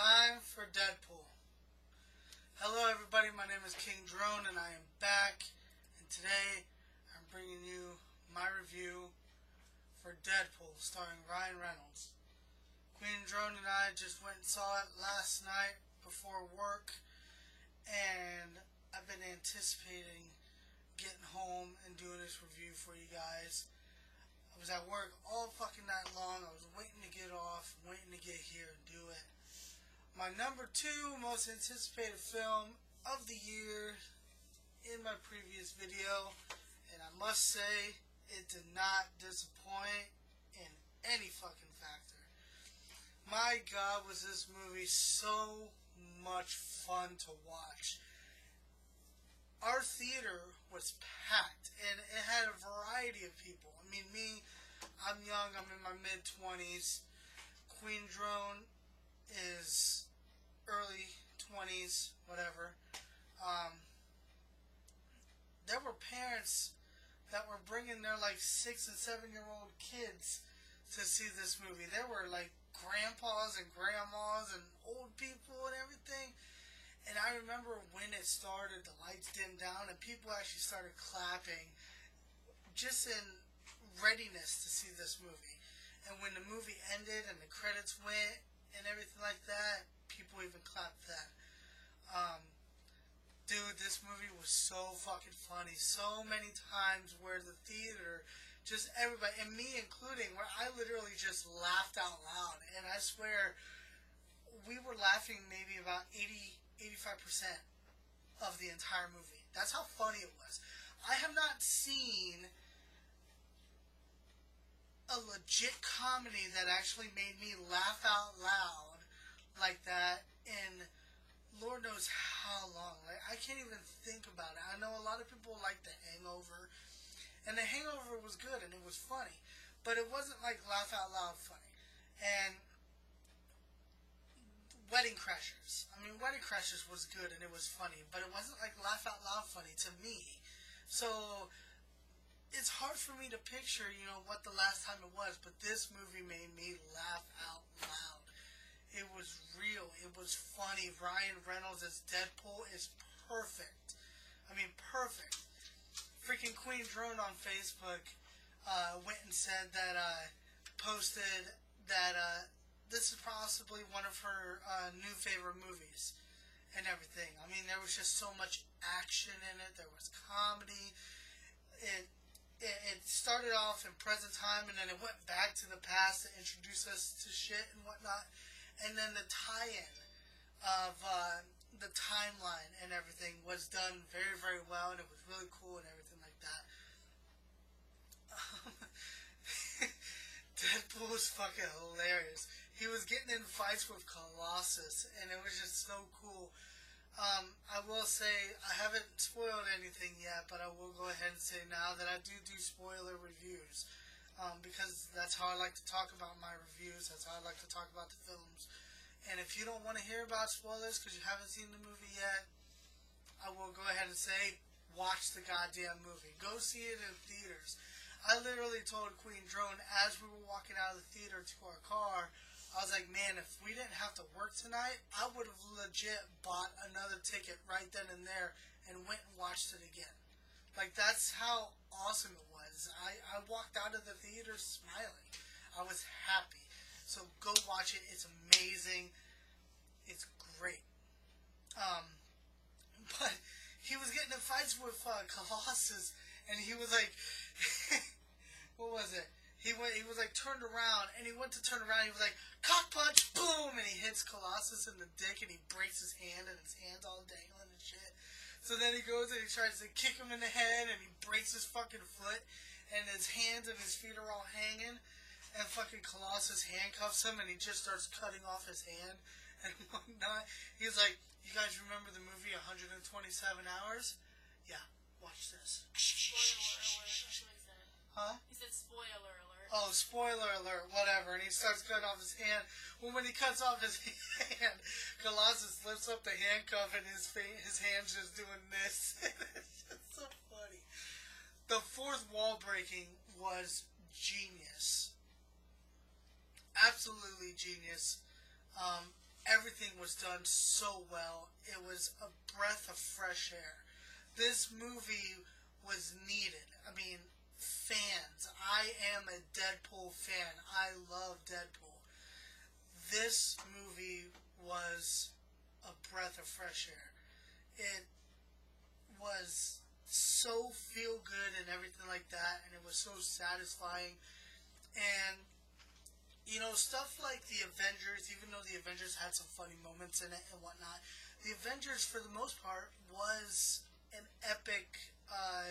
Time for Deadpool. Hello everybody, my name is KingDrone and I am back, and today I'm bringing you my review for Deadpool starring Ryan Reynolds. KingDrone and I just went and saw it last night before work, and I've been anticipating getting home and doing this review for you guys. I was at work all fucking night long. I was waiting to get off, waiting to get here and do it. My number 2 most anticipated film of the year in my previous video, and I must say it did not disappoint in any fucking factor. My God, was this movie so much fun to watch. Our theater was packed, and it had a variety of people. I mean, I'm young, I'm in my mid-20s. KingDrone is early 20s, whatever. There were parents that were bringing their like 6 and 7-year-old kids to see this movie. There were like grandpas and grandmas and old people and everything. And I remember when it started, the lights dimmed down and people actually started clapping just in readiness to see this movie. And when the movie ended and the credits went and everything like that, people even clapped that. Dude, this movie was so fucking funny. So many times where the theater, just everybody, and me including, where I literally just laughed out loud. And I swear, we were laughing maybe about 85% of the entire movie. That's how funny it was. I have not seen a legit comedy that actually made me laugh out loud like that in Lord knows how long. Like, I can't even think about it. I know a lot of people like The Hangover, and The Hangover was good and it was funny, but it wasn't like laugh out loud funny. And Wedding Crashers. I mean, Wedding Crashers was good and it was funny, but it wasn't like laugh out loud funny to me. So it's hard for me to picture, what the last time it was, but this movie made me laugh out loud. It was real. It was funny. Ryan Reynolds as Deadpool is perfect. I mean, perfect. Freaking KingDrone on Facebook went and said that, posted that this is possibly one of her new favorite movies and everything. I mean, there was just so much action in it. There was comedy. It started off in present time, and then it went back to the past to introduce us to shit and whatnot. And then the tie-in of the timeline and everything was done very, very well, and it was really cool and everything like that. Deadpool was fucking hilarious. He was getting in fights with Colossus, and it was just so cool. I will say, I haven't spoiled anything yet, but I will go ahead and say now that I do spoiler reviews. Because that's how I like to talk about my reviews. That's how I like to talk about the films. And if you don't want to hear about spoilers because you haven't seen the movie yet, I will go ahead and say, watch the goddamn movie. Go see it in theaters. I literally told KingDrone as we were walking out of the theater to our car, I was like, man, if we didn't have to work tonight, I would have legit bought another ticket right then and there and went and watched it again. Like, that's how awesome it was. I walked out of the theater smiling. I was happy. So go watch it. It's amazing. It's great. But he was getting in fights with Colossus, and he was like, what was it? He was like turned around, and he went to turn around, he was like, cock punch, boom, and he hits Colossus in the dick, and he breaks his hand, and his hand's all dangling and shit. So then he goes and he tries to kick him in the head, and he breaks his fucking foot, and his hands and his feet are all hanging, and fucking Colossus handcuffs him, and he just starts cutting off his hand and whatnot. He's like, you guys remember the movie 127 Hours? Yeah, watch this. Huh? He said spoiler alert. Oh, spoiler alert, whatever. And he starts cutting off his hand. Well, when he cuts off his hand, Colossus lifts up the handcuff and his hand's just doing this. It's just so funny. The fourth wall breaking was genius. Absolutely genius. Everything was done so well. It was a breath of fresh air. This movie was needed. I mean, fans. I am a Deadpool fan. I love Deadpool. This movie was a breath of fresh air. It was so feel good and everything like that, and it was so satisfying. And stuff like the Avengers, even though the Avengers had some funny moments in it and whatnot, the Avengers, for the most part, was an epic uh,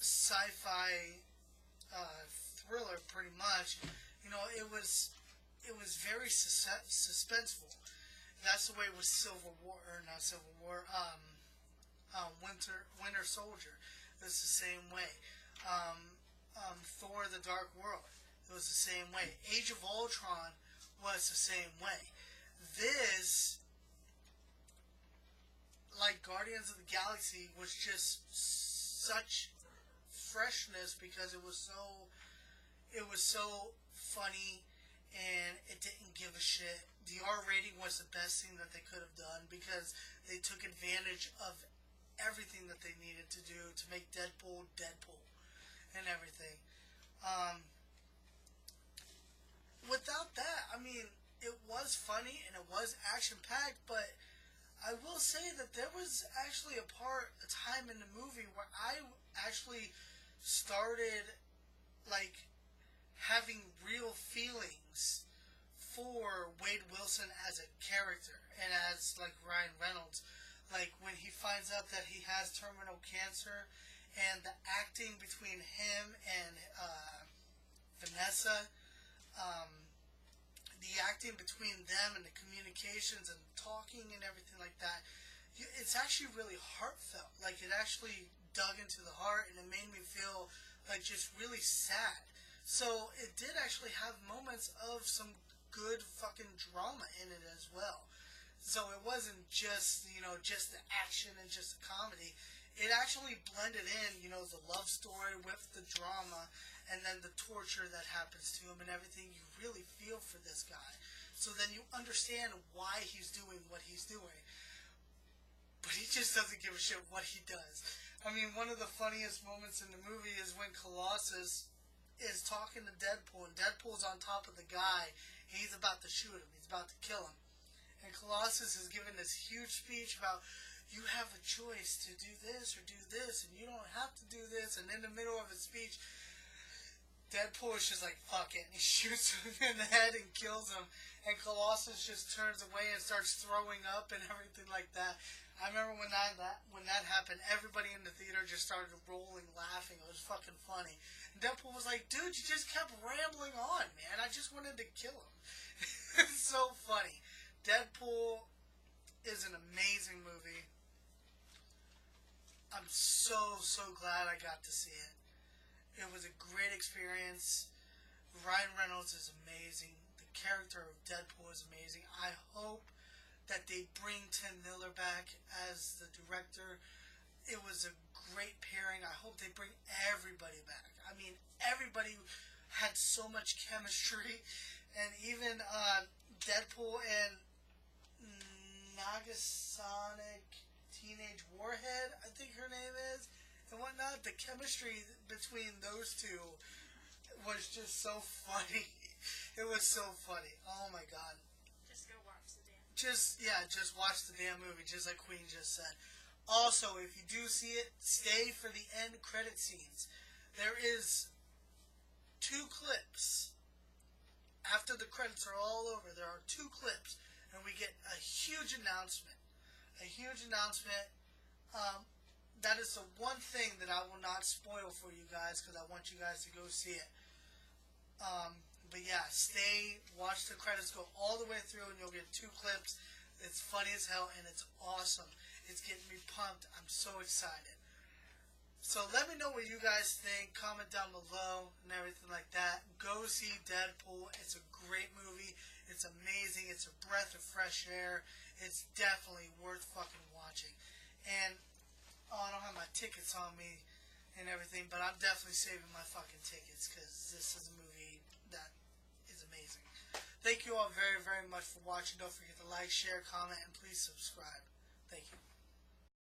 sci-fi thriller, pretty much. It was very suspenseful. That's the way it was Civil War, or not Civil War, Winter Soldier. It was the same way. Thor: The Dark World. It was the same way. Age of Ultron was the same way. This, like Guardians of the Galaxy, was just such freshness because it was so funny, and it didn't give a shit. The R rating was the best thing that they could have done because they took advantage of everything that they needed to do to make Deadpool Deadpool and everything. Without that, I mean, it was funny and it was action packed, but I will say that there was actually a time in the movie where I actually started, like, having real feelings for Wade Wilson as a character and as, like, Ryan Reynolds. Like, when he finds out that he has terminal cancer, and the acting between him and Vanessa, the acting between them and the communications and talking and everything like that, it's actually really heartfelt. Like, it actually dug into the heart, and it made me feel like just really sad. So it did actually have moments of some good fucking drama in it as well. So it wasn't just, just the action and just the comedy. It actually blended in, the love story with the drama, and then the torture that happens to him and everything. You really feel for this guy. So then you understand why he's doing what he's doing. But he just doesn't give a shit what he does. I mean, one of the funniest moments in the movie is when Colossus is talking to Deadpool, and Deadpool's on top of the guy, and he's about to shoot him. He's about to kill him. And Colossus is giving this huge speech about, you have a choice to do this or do this, and you don't have to do this. And in the middle of his speech, Deadpool is just like, fuck it, and he shoots him in the head and kills him. And Colossus just turns away and starts throwing up and everything like that. I remember when that happened, everybody in the theater just started rolling, laughing. It was fucking funny. And Deadpool was like, dude, you just kept rambling on, man. I just wanted to kill him. It's so funny. Deadpool is an amazing movie. I'm so glad I got to see it. It was a great experience. Ryan Reynolds is amazing. The character of Deadpool is amazing. I hope that they bring Tim Miller back as the director. It was a great pairing. I hope they bring everybody back. I mean, everybody had so much chemistry. And even Deadpool and Nagasonic Teenage Warhead, I think her name is, and whatnot, the chemistry between those two was just so funny. It was so funny. Oh my god. Just go watch the damn movie. Just watch the damn movie, just like Queen just said. Also, if you do see it, stay for the end credit scenes. There is 2 clips. After the credits are all over, there are 2 clips, and we get a huge announcement. That is the one thing that I will not spoil for you guys, because I want you guys to go see it. But yeah, watch the credits go all the way through, and you'll get 2 clips. It's funny as hell, and it's awesome. It's getting me pumped. I'm so excited. So let me know what you guys think. Comment down below and everything like that. Go see Deadpool. It's a great movie. It's amazing. It's a breath of fresh air. It's definitely worth fucking watching. And I don't have my tickets on me and everything, but I'm definitely saving my fucking tickets because this is a movie that is amazing. you all very, very much for watching. Don't forget to like, share, comment, and please subscribe. Thank you.